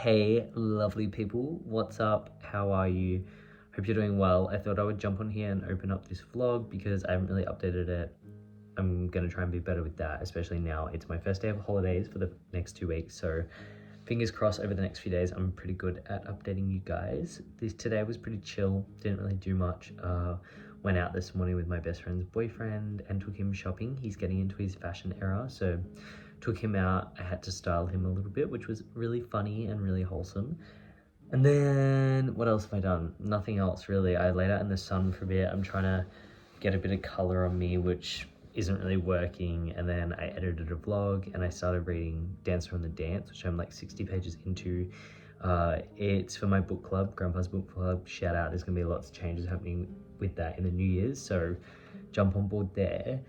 Hey, lovely people, what's up? How are you? Hope you're doing well. I thought I would jump on here and open up this vlog because I haven't really updated it. I'm gonna try and be better with that, especially now. It's my first day of holidays for the next 2 weeks, so fingers crossed over the next few days I'm pretty good at updating you guys. Today was pretty chill, didn't really do much. Went out this morning with my best friend's boyfriend and took him shopping. He's getting into his fashion era, so took him out. I had to style him a little bit, which was really funny and really wholesome. And then what else have I done? Nothing else really. I laid out in the sun for a bit. I'm trying to get a bit of color on me, which isn't really working. And then I edited a vlog and I started reading Dance From the Dance, which I'm like 60 pages into. It's for my book club, Grandpa's Book Club. Shout out, there's gonna be lots of changes happening with that in the New Year's, so jump on board there.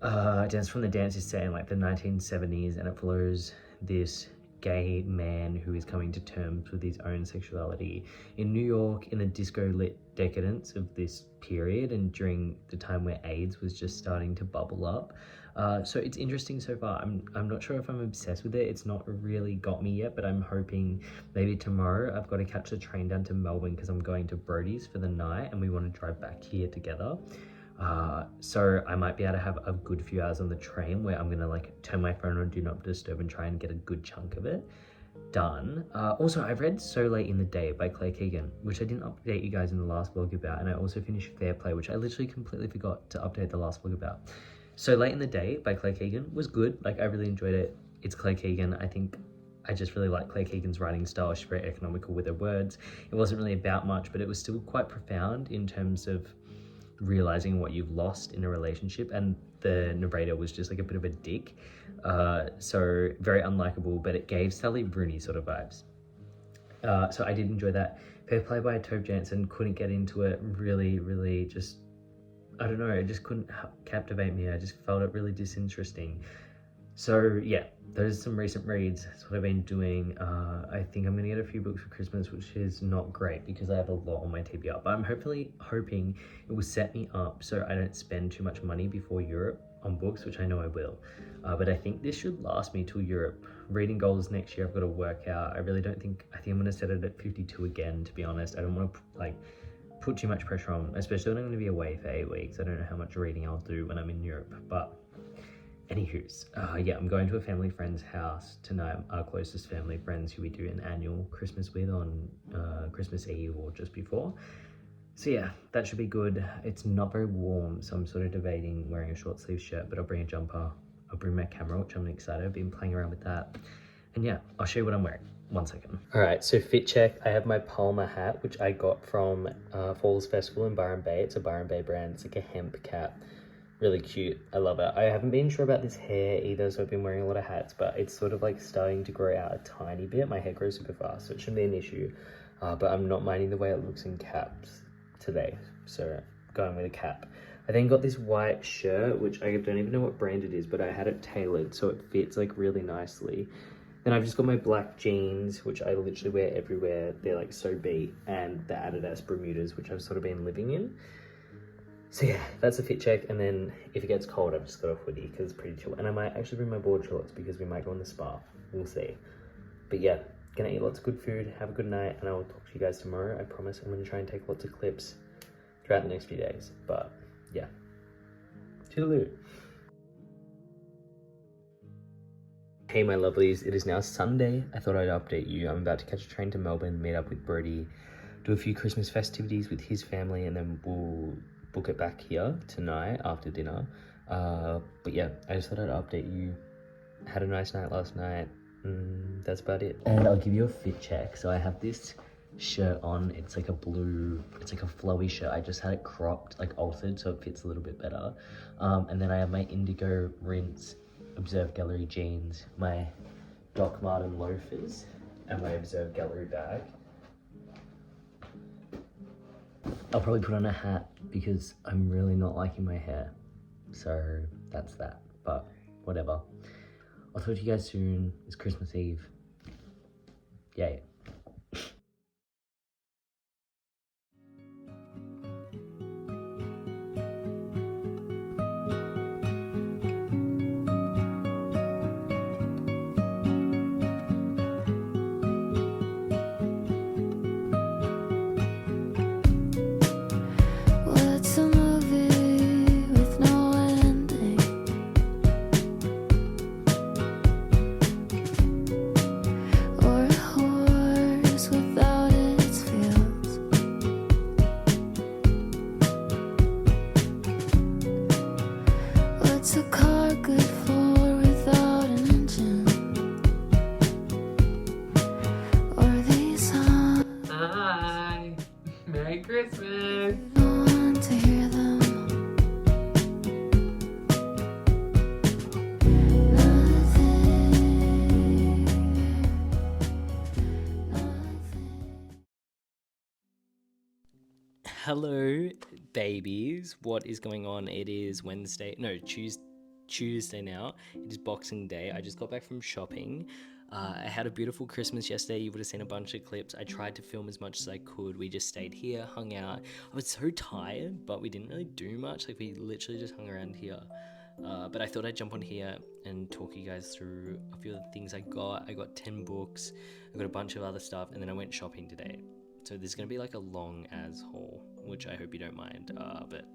Dance From the Dance is set in like the 1970s and it follows this gay man who is coming to terms with his own sexuality in New York in the disco lit decadence of this period and during the time where AIDS was just starting to bubble up. So it's interesting so far. I'm not sure if I'm obsessed with it. It's not really got me yet, but I'm hoping maybe tomorrow I've got to catch the train down to Melbourne because I'm going to Brodie's for the night and we want to drive back here together. So I might be able to have a good few hours on the train where I'm gonna like turn my phone on do not disturb and try and get a good chunk of it done. Also, I read So Late in the Day by Claire Keegan, which I didn't update you guys in the last vlog about, and I also finished Fair Play, which I literally completely forgot to update the last vlog about. So Late in the Day by Claire Keegan was good. Like, I really enjoyed it. It's Claire Keegan. I think I just really like Claire Keegan's writing style. She's very economical with her words. It wasn't really about much, but it was still quite profound in terms of realizing what you've lost in a relationship, and the narrator was just like a bit of a dick, so very unlikable, but it gave Sally Rooney sort of vibes. So I did enjoy that. Fair Play by Tove Jansson, couldn't get into it. Really just, I don't know, it just couldn't captivate me. I just felt it really disinteresting. So yeah, those are some recent reads. That's what I've been doing. I think I'm gonna get a few books for Christmas, which is not great because I have a lot on my TBR, but I'm hoping it will set me up so I don't spend too much money before Europe on books, which I know I will. But I think this should last me till Europe. Reading goals next year I've got to work out. I think I'm gonna set it at 52 again, to be honest. I don't want to like put too much pressure on, especially when I'm gonna be away for 8 weeks. I don't know how much reading I'll do when I'm in Europe, but anywho's, yeah, I'm going to a family friend's house tonight, our closest family friends who we do an annual Christmas with on Christmas Eve or just before. So yeah, that should be good. It's not very warm, so I'm sort of debating wearing a short sleeve shirt, but I'll bring a jumper. I'll bring my camera, which I'm excited. I've been playing around with that. And yeah, I'll show you what I'm wearing. 1 second. All right, so fit check. I have my Palmer hat, which I got from Falls Festival in Byron Bay. It's a Byron Bay brand. It's like a hemp cap. Really cute. I love it. I haven't been sure about this hair either, so I've been wearing a lot of hats, but it's sort of like starting to grow out a tiny bit. My hair grows super fast, so it shouldn't be an issue. But I'm not minding the way it looks in caps today, so going with a cap. I then got this white shirt, which I don't even know what brand it is, but I had it tailored so it fits like really nicely. Then I've just got my black jeans, which I literally wear everywhere. They're like so beat, and the Adidas Bermudas, which I've sort of been living in. So yeah, that's a fit check, and then if it gets cold, I've just got a hoodie because it's pretty chill. And I might actually bring my board shorts because we might go in the spa. We'll see. But yeah, gonna eat lots of good food, have a good night, and I will talk to you guys tomorrow. I promise I'm gonna try and take lots of clips throughout the next few days. But yeah, toodaloo. Hey my lovelies, it is now Sunday. I thought I'd update you. I'm about to catch a train to Melbourne, meet up with Brodie, do a few Christmas festivities with his family, and then we'll book it back here tonight after dinner. But yeah, I just thought I'd update you. Had a nice night last night. That's about it. And I'll give you a fit check. So I have this shirt on. It's like a blue, it's like a flowy shirt. I just had it cropped, like altered, so it fits a little bit better. And then I have my indigo rinse Observe Gallery jeans, my Doc Marten loafers, and my Observe Gallery bag. I'll probably put on a hat because I'm really not liking my hair. So that's that, but whatever. I'll talk to you guys soon. It's Christmas Eve. Yay. Hello, babies. What is going on? It is Tuesday now. It is Boxing Day. I just got back from shopping. I had a beautiful Christmas yesterday. You would have seen a bunch of clips. I tried to film as much as I could. We just stayed here, hung out. I was so tired, but we didn't really do much. Like, we literally just hung around here. But I thought I'd jump on here and talk you guys through a few of the things I got. I got 10 books. I got a bunch of other stuff, and then I went shopping today. So there's going to be like a long as haul, which I hope you don't mind. But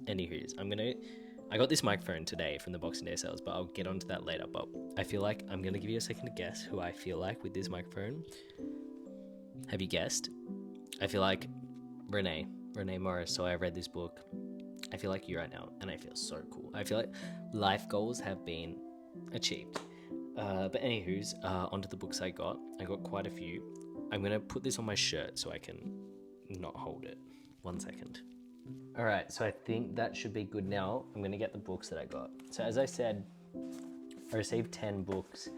anywho's, I got this microphone today from the Boxing Day sales, but I'll get onto that later. But I feel like I'm going to give you a second to guess who I feel like with this microphone. Have you guessed? I feel like Renee Morris. So I read this book. I feel like you right now, and I feel so cool. I feel like life goals have been achieved. But anywho's, onto the books I got. I got quite a few. I'm going to put this on my shirt so I can not hold it. 1 second. All right, so I think that should be good now. I'm going to get the books that I got. So as I said, I received 10 books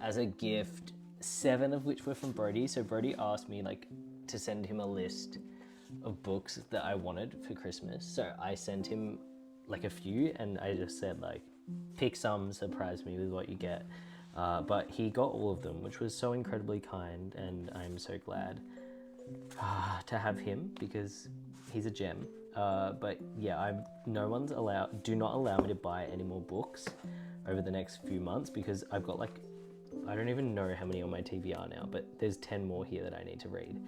as a gift, 7 of which were from Brody. So Brody asked me to send him a list of books that I wanted for Christmas. So I sent him a few, and I just said pick some, surprise me with what you get. But he got all of them, which was so incredibly kind, and I'm so glad to have him because he's a gem. But yeah, do not allow me to buy any more books over the next few months because I've got I don't even know how many on my TBR now, but there's 10 more here that I need to read.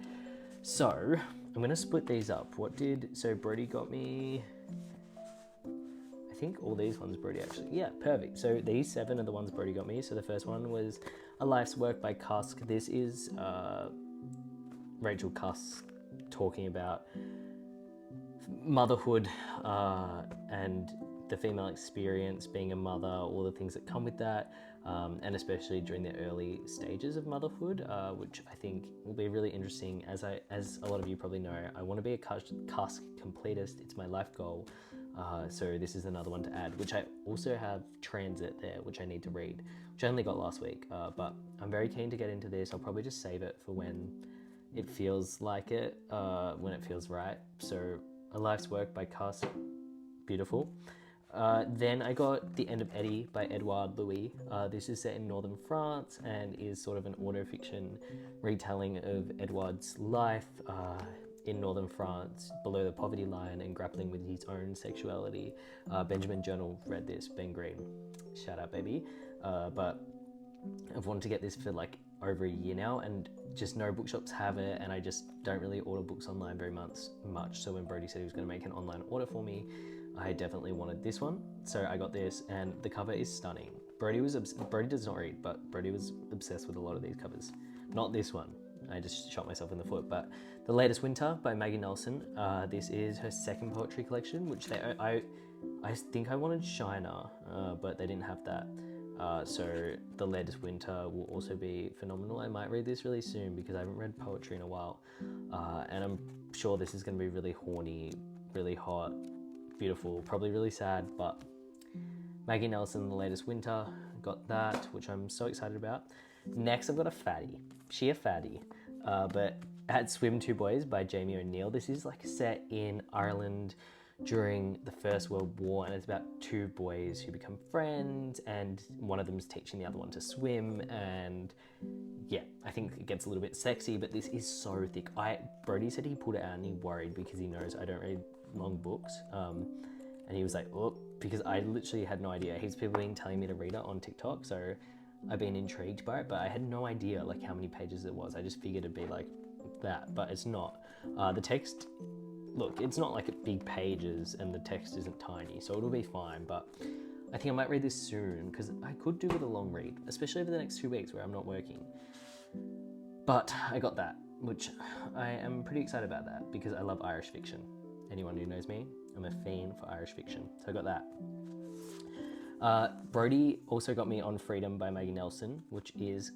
So I'm gonna split these up. So Brody got me, I think all these ones Brody actually, yeah, perfect. So these 7 are the ones Brody got me. So the first one was A Life's Work by Cusk. This is Rachel Cusk talking about motherhood and the female experience, being a mother, all the things that come with that, and especially during the early stages of motherhood, which I think will be really interesting. As a lot of you probably know, I want to be a Cusk completist. It's my life goal. So this is another one to add, which I also have Transit there, which I need to read, which I only got last week, but I'm very keen to get into this. I'll probably just save it for when it feels like it, when it feels right. So A Life's Work by Cusk, beautiful. Then I got The End of Eddie by Edouard Louis. This is set in northern France and is sort of an autofiction retelling of Edouard's life in northern France, below the poverty line and grappling with his own sexuality. Benjamin Journal read this, Ben Green. Shout out, baby. But I've wanted to get this for over a year now, and just no bookshops have it, and I just don't really order books online very much. So when Brody said he was going to make an online order for me, I definitely wanted this one. So I got this, and the cover is stunning. Brody does not read, but Brody was obsessed with a lot of these covers. Not this one. I just shot myself in the foot. But The Latest Winter by Maggie Nelson. This is her second poetry collection, which I think I wanted Shiner, but they didn't have that. So The Latest Winter will also be phenomenal. I might read this really soon because I haven't read poetry in a while. And I'm sure this is going to be really horny, really hot, beautiful, probably really sad, but Maggie Nelson, The Latest Winter, got that, which I'm so excited about. Next, I've got a fatty, but at Swim Two Boys by Jamie O'Neill. This is set in Ireland during the First World War, and it's about 2 boys who become friends, and one of them's teaching the other one to swim, and yeah, I think it gets a little bit sexy, but this is so thick. Brody said he pulled it out and he worried because he knows I don't read long books, and he was like, oh, because I literally had no idea. Heaps of people been telling me to read it on TikTok, so I've been intrigued by it, but I had no idea how many pages it was. I just figured it'd be that, but it's not. The text, look, it's not big pages, and the text isn't tiny, so it'll be fine, but I think I might read this soon because I could do with a long read, especially over the next 2 weeks where I'm not working. But I got that, which I am pretty excited about that because I love Irish fiction. Anyone who knows me, I'm a fiend for Irish fiction, so I got that. Brody also got me On Freedom by Maggie Nelson, which is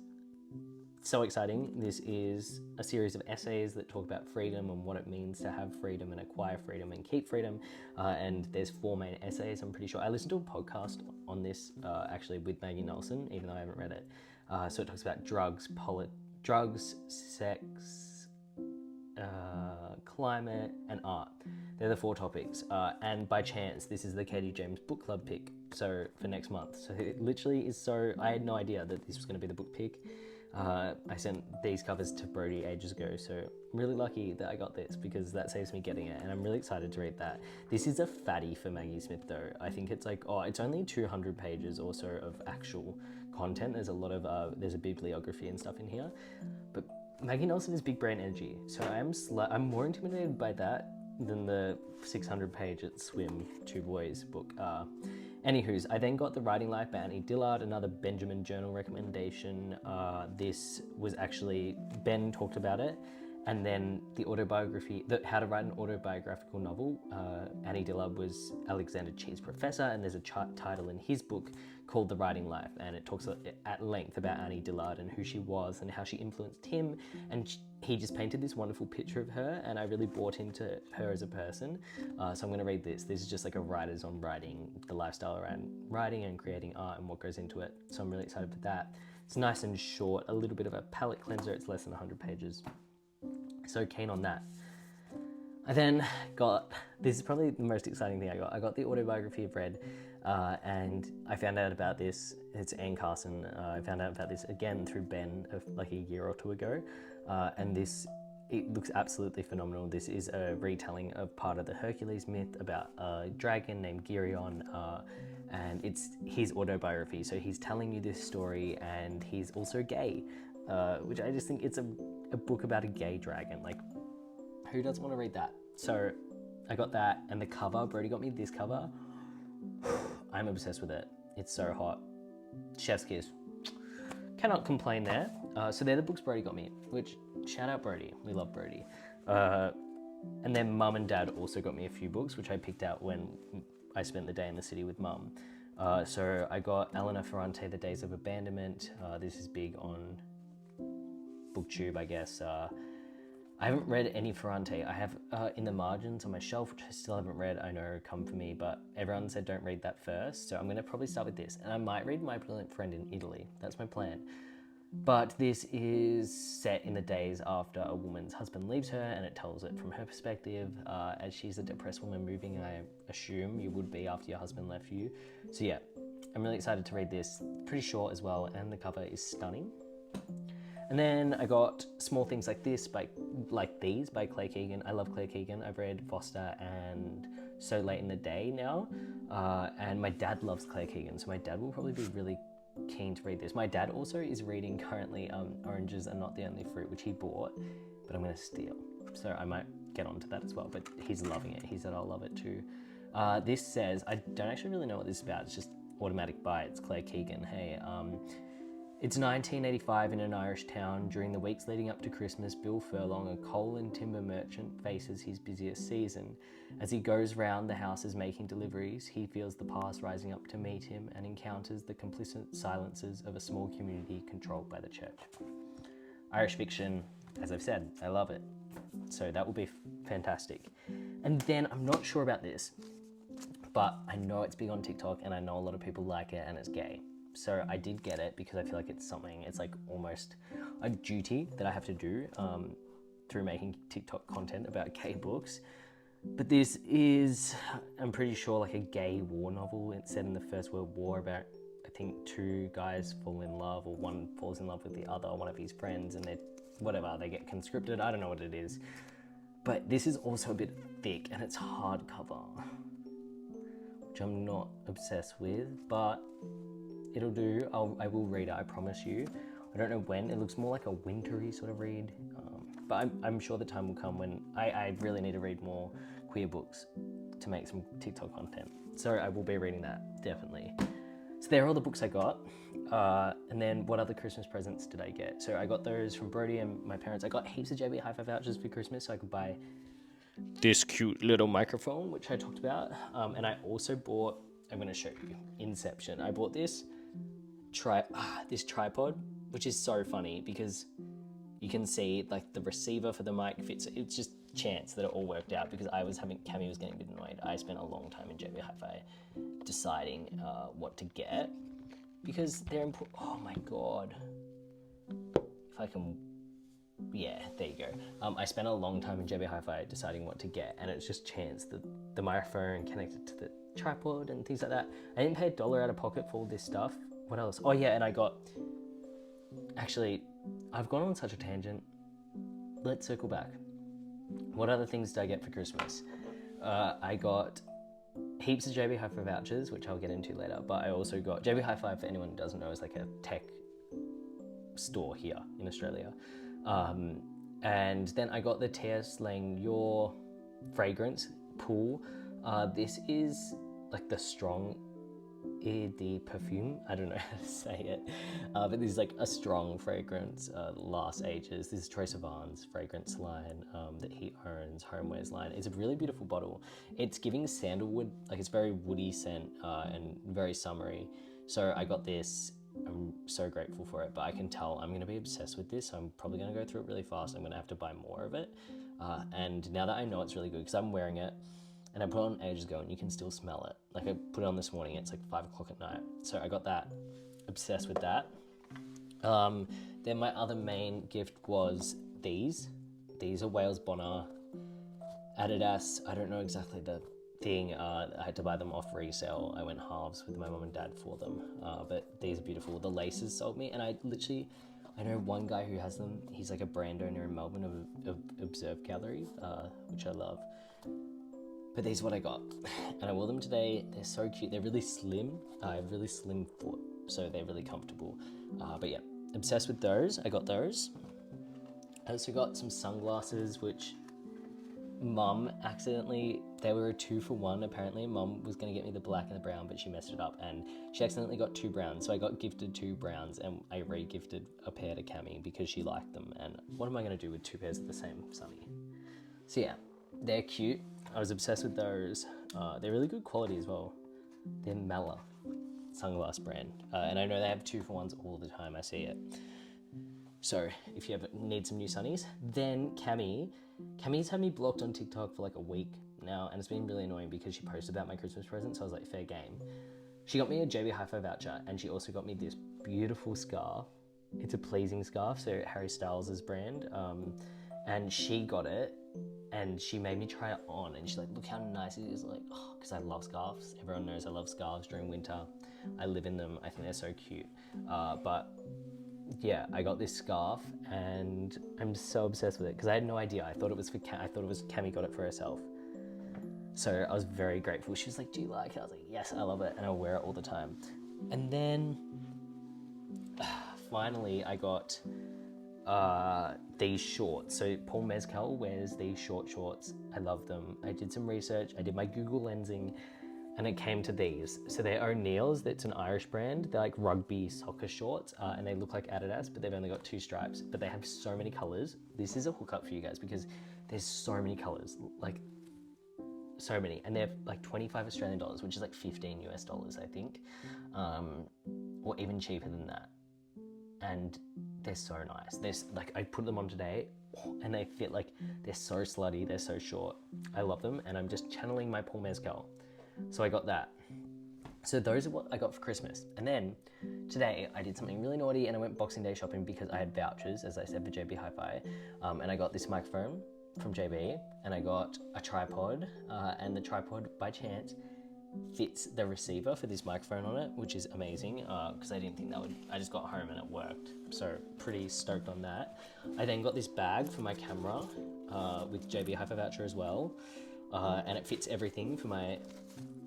so exciting. This is a series of essays that talk about freedom and what it means to have freedom and acquire freedom and keep freedom. And there's 4 main essays, I'm pretty sure. I listened to a podcast on this actually with Maggie Nelson, even though I haven't read it. So it talks about drugs, sex, climate, and art. They're the 4 topics. And by chance, this is the Katie James book club pick. So for next month. So it literally is so. I had no idea that this was going to be the book pick. I sent these covers to Brody ages ago, so I'm really lucky that I got this because that saves me getting it, and I'm really excited to read that. This is a fatty for Maggie Smith though. I think it's like, it's only 200 pages or so of actual content. There's a lot of, there's a bibliography and stuff in here, but Maggie Nelson is big brain energy, so I'm more intimidated by that than the 600 page at Swim, 2 boys book. Anywho's, I then got The Writing Life by Annie Dillard, another Benjamin Journal recommendation. This was actually, Ben talked about it, and then the autobiography, How to Write an Autobiographical Novel. Annie Dillard was Alexander Chee's professor, and there's a title in his book called The Writing Life, and it talks at length about Annie Dillard and who she was and how she influenced him, and he just painted this wonderful picture of her, and I really bought into her as a person. So I'm going to read this. This is just like a writer's on writing, the lifestyle around writing and creating art and what goes into it. So I'm really excited for that. It's nice and short, a little bit of a palate cleanser. It's less than 100 pages. So keen on that. I then got, this is probably the most exciting thing I got the autobiography of Red, and I found out about this. It's Anne Carson. I found out about this again through Ben like a year or 2 ago, and it looks absolutely phenomenal. This is a retelling of part of the Hercules myth about a dragon named Geryon, and it's his autobiography. So he's telling you this story, and he's also gay, which I just think it's a book about a gay dragon. Like, who doesn't want to read that? So I got that, and the cover, Brody got me this cover. I'm obsessed with it. It's so hot. Chef's kiss. Cannot complain there. So they're the books Brody got me, which, shout out Brody. We love Brody. And then Mum and Dad also got me a few books, which I picked out when I spent the day in the city with Mum. So I got Elena Ferrante, The Days of Abandonment. This is big on BookTube, I guess. I haven't read any Ferrante. I have in the margins on my shelf, which I still haven't read. I know come for me, but everyone said don't read that first. So I'm going to probably start with this. And I might read My Brilliant Friend in Italy. That's my plan. But this is set in the days after a woman's husband leaves her, and it tells it from her perspective, as she's a depressed woman moving, I assume you would be after your husband left you. So yeah, I'm really excited to read this. Pretty short as well, and the cover is stunning. And then I got Small Things Like This by Claire Keegan. I love Claire Keegan. I've read Foster and So Late in the Day now. And my dad loves Claire Keegan, so my dad will probably be really keen to read this. My dad also is reading currently Oranges Are Not the Only Fruit, which he bought, but I'm going to steal. So I might get onto that as well, but he's loving it. He said I'll love it too. This says, I don't actually really know what this is about. It's just automatic buy. It's Claire Keegan. Hey, it's 1985 in an Irish town. During the weeks leading up to Christmas, Bill Furlong, a coal and timber merchant, faces his busiest season. As he goes round the houses making deliveries, he feels the past rising up to meet him and encounters the complicit silences of a small community controlled by the church. Irish fiction, as I've said, I love it. So that will be fantastic. And then I'm not sure about this, but I know it's big on TikTok and I know a lot of people like it, and it's gay. So I did get it because I feel like it's like almost a duty that I have to do through making TikTok content about gay books. But this is, I'm pretty sure, like a gay war novel. It's set in the First World War about, I think, 2 guys fall in love, or one falls in love with the other, one of his friends, and they get conscripted. I don't know what it is. But this is also a bit thick, and it's hardcover, which I'm not obsessed with, but it'll do. I will read it, I promise you. I don't know when. It looks more like a wintry sort of read. But I'm sure the time will come when I really need to read more queer books to make some TikTok content. So I will be reading that, definitely. So there are all the books I got. And then what other Christmas presents did I get? So I got those from Brody and my parents. I got heaps of JB Hi-Fi vouchers for Christmas so I could buy this cute little microphone, which I talked about. And I also bought, I'm going to show you, Inception. I bought this tripod, which is so funny because you can see like the receiver for the mic fits. It's just chance that it all worked out because Cammy was getting a bit annoyed. I spent a long time in JB Hi-Fi deciding what to get because they're important. Oh my god! If I can yeah, there you go. I spent a long time in JB Hi-Fi deciding what to get, and it's just chance that the microphone connected to the tripod and things like that. I didn't pay $1 out of pocket for all this stuff. What else? Oh yeah, and I got, actually, I've gone on such a tangent. Let's circle back. What other things did I get for Christmas? I got heaps of JB Hi-Fi vouchers, which I'll get into later, but I also got JB Hi-Fi, for anyone who doesn't know, is like a tech store here in Australia. And then I got the T.S. Langyor fragrance pool. This is like the strong de perfume. I don't know how to say it, but this is like a strong fragrance, lasts ages. This is Troye Sivan's fragrance line that he owns, Homewares line. It's a really beautiful bottle. It's giving sandalwood, like it's very woody scent and very summery. So I got this. I'm so grateful for it, but I can tell I'm going to be obsessed with this, so I'm probably going to go through it really fast. I'm going to have to buy more of it, and now that I know it's really good, because I'm wearing it, and I put it on ages ago, and you can still smell it. Like, I put it on this morning, it's like 5 o'clock at night, so I got that, obsessed with that. Then my other main gift was these are Wales Bonner Adidas. I don't know exactly the thing. I had to buy them off resale. I went halves with my mum and dad for them, but these are beautiful. The laces sold me, and I know one guy who has them. He's like a brand owner in Melbourne of Observe Gallery, which I love. But these are what I got, and I wore them today. They're so cute. They're really slim. I have really slim foot, so they're really comfortable. But yeah, obsessed with those. I got those. I also got some sunglasses, which Mum accidentally, they were a 2-for-1 apparently. Mum was going to get me the black and the brown, but she messed it up, and she accidentally got 2 browns. So I got gifted 2 browns, and I re-gifted a pair to Cami because she liked them. And what am I going to do with 2 pairs of the same Sunny? So yeah, they're cute. I was obsessed with those. They're really good quality as well. They're Mala sunglass brand, and I know they have 2-for-1s all the time. I see it. So if you ever need some new sunnies, then Cammy's had me blocked on TikTok for like a week now, and it's been really annoying because she posted about my Christmas present, so I was like, fair game. She got me a JB Hi-Fi voucher, and she also got me this beautiful scarf. It's a pleasing scarf, so Harry Styles' brand, and she got it, and she made me try it on, and she's like, look how nice it is, like, oh, because I love scarves. Everyone knows I love scarves during winter. I live in them. I think they're so cute. But yeah, I got this scarf, and I'm so obsessed with it because I had no idea. I thought it was Cami got it for herself. So I was very grateful. She was like, do you like it? I was like, yes, I love it, and I wear it all the time. And then finally I got these shorts. So Paul Mescal wears these short shorts. I love them. I did some research. I did my Google lensing, and it came to these. So they're O'Neill's. That's an Irish brand. They're like rugby soccer shorts, and they look like Adidas, but they've only got 2 stripes. But they have so many colors. This is a hookup for you guys because there's so many colors, like so many, and they're like 25 Australian dollars, which is like 15 US dollars, I think, or even cheaper than that. And they're so nice. There's like, I put them on today, and they fit like, they're so slutty. They're so short. I love them, and I'm just channeling my Paul Mescal. So I got that. So those are what I got for Christmas. And then today I did something really naughty, and I went Boxing Day shopping because I had vouchers, as I said, for JB Hi-Fi. And I got this microphone from JB, and I got a tripod, and the tripod by chance fits the receiver for this microphone on it, which is amazing, because I didn't think that would. I just got home and it worked. So pretty stoked on that. I then got this bag for my camera with JB Hi-Fi voucher as well. And it fits everything for my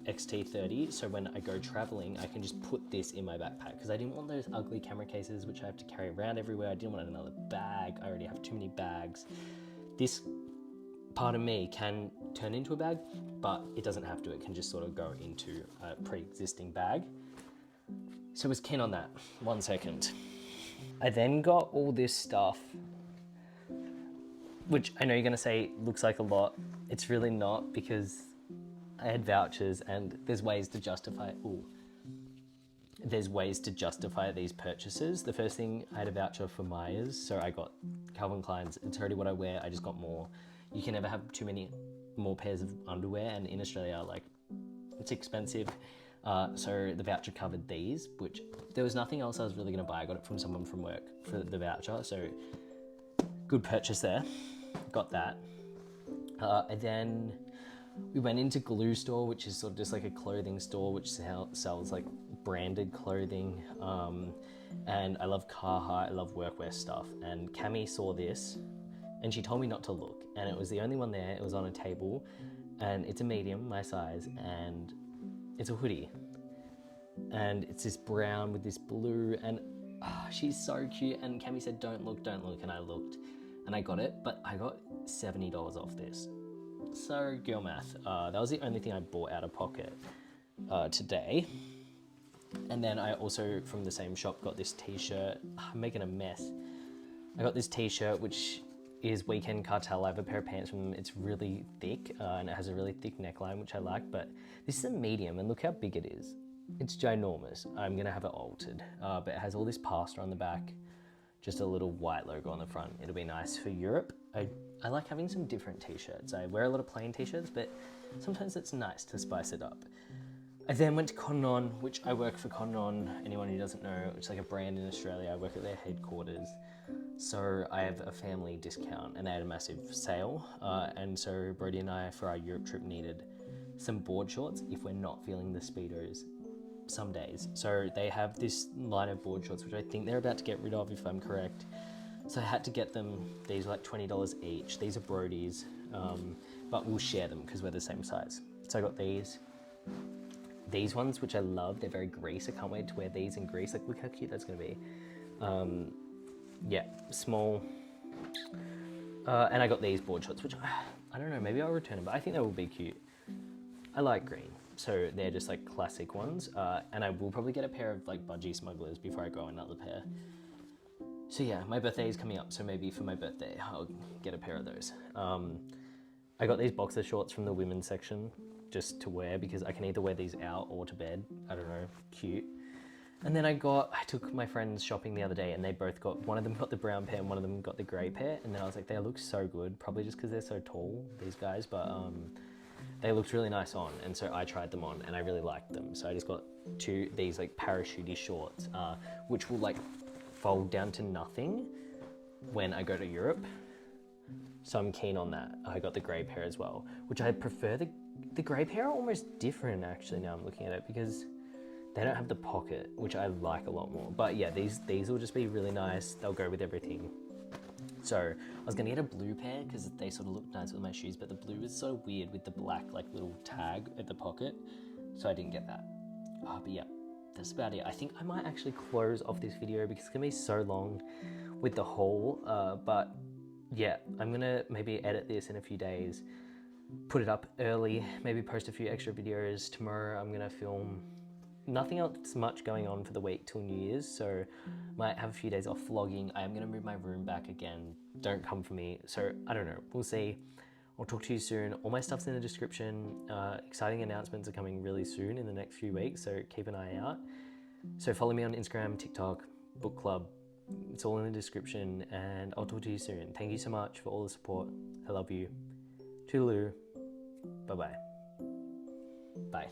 XT30, so when I go traveling, I can just put this in my backpack, because I didn't want those ugly camera cases which I have to carry around everywhere. I didn't want another bag. I already have too many bags. This part of me can turn into a bag, but it doesn't have to. It can just sort of go into a pre-existing bag. So I was keen on that. 1 second. I then got all this stuff, which I know you're gonna say looks like a lot. It's really not, because I had vouchers, and there's ways to justify these purchases. The first thing, I had a voucher for Myers, so I got Calvin Klein's. It's already what I wear. I just got more. You can never have too many more pairs of underwear, and in Australia, like, it's expensive. So the voucher covered these, which there was nothing else I was really going to buy. I got it from someone from work for the voucher, so good purchase there. Got that. And then we went into Glue Store, which is sort of just like a clothing store which sells like branded clothing. And I love Carhartt, I love workwear stuff. And Cami saw this and she told me not to look. And it was the only one there. It was on a table and it's a medium, my size, and it's a hoodie. And it's this brown with this blue, and she's so cute. And Cami said, don't look. And I looked and I got it, but I got $70 off this. So girl math. That was the only thing I bought out of pocket today. And then I also, from the same shop, got this t-shirt. I'm making a mess. I got this t-shirt, which is Weekend Cartel. I have a pair of pants from them. It's really thick and it has a really thick neckline, which I like, but this is a medium and look how big it is. It's ginormous. I'm gonna have it altered, but it has all this pasta on the back, just a little white logo on the front. It'll be nice for Europe. I like having some different t-shirts. I wear a lot of plain t-shirts, but sometimes it's nice to spice it up. I then went to Cotton On, which I work for Cotton On. Anyone who doesn't know, it's like a brand in Australia. I work at their headquarters. So I have a family discount and they had a massive sale. And so Brody and I, for our Europe trip, needed some board shorts if we're not feeling the Speedos some days. So they have this line of board shorts, which I think they're about to get rid of if I'm correct. So I had to get them. These are like $20 each. These are Brody's, but we'll share them because we're the same size. So I got these. These ones, which I love, they're very Greece. I can't wait to wear these in Greece. Like, look how cute that's gonna be. Yeah, small. And I got these board shorts, which I don't know, maybe I'll return them, but I think they will be cute. I like green, so they're just like classic ones. And I will probably get a pair of like budgie smugglers before I go another pair. So yeah, my birthday is coming up, so maybe for my birthday, I'll get a pair of those. I got these boxer shorts from the women's section just to wear because I can either wear these out or to bed. I don't know, cute. And then I took my friends shopping the other day and they both one of them got the brown pair and one of them got the grey pair. And then I was like, they look so good, probably just because they're so tall, these guys, but they looked really nice on. And so I tried them on and I really liked them. So I just got these like parachute shorts, which will like fold down to nothing when I go to Europe. So I'm keen on that. I got the grey pair as well, which I prefer. The grey pair are almost different actually now I'm looking at it because they don't have the pocket, which I like a lot more. But yeah, these will just be really nice. They'll go with everything. So I was gonna get a blue pair because they sort of look nice with my shoes, but the blue is so weird with the black like little tag at the pocket. So I didn't get that. But yeah, that's about it. I think I might actually close off this video because it's gonna be so long with the haul. But yeah, I'm gonna maybe edit this in a few days, put it up early, maybe post a few extra videos. Tomorrow I'm gonna film. Nothing else much going on for the week till New Year's, so might have a few days off vlogging. I am gonna move my room back again. Don't come for me. So I don't know, we'll see. I'll talk to you soon. All my stuff's in the description. Exciting announcements are coming really soon in the next few weeks, so keep an eye out. So follow me on Instagram, TikTok, book club. It's all in the description and I'll talk to you soon. Thank you so much for all the support. I love you. Toodaloo. Bye-bye. Bye.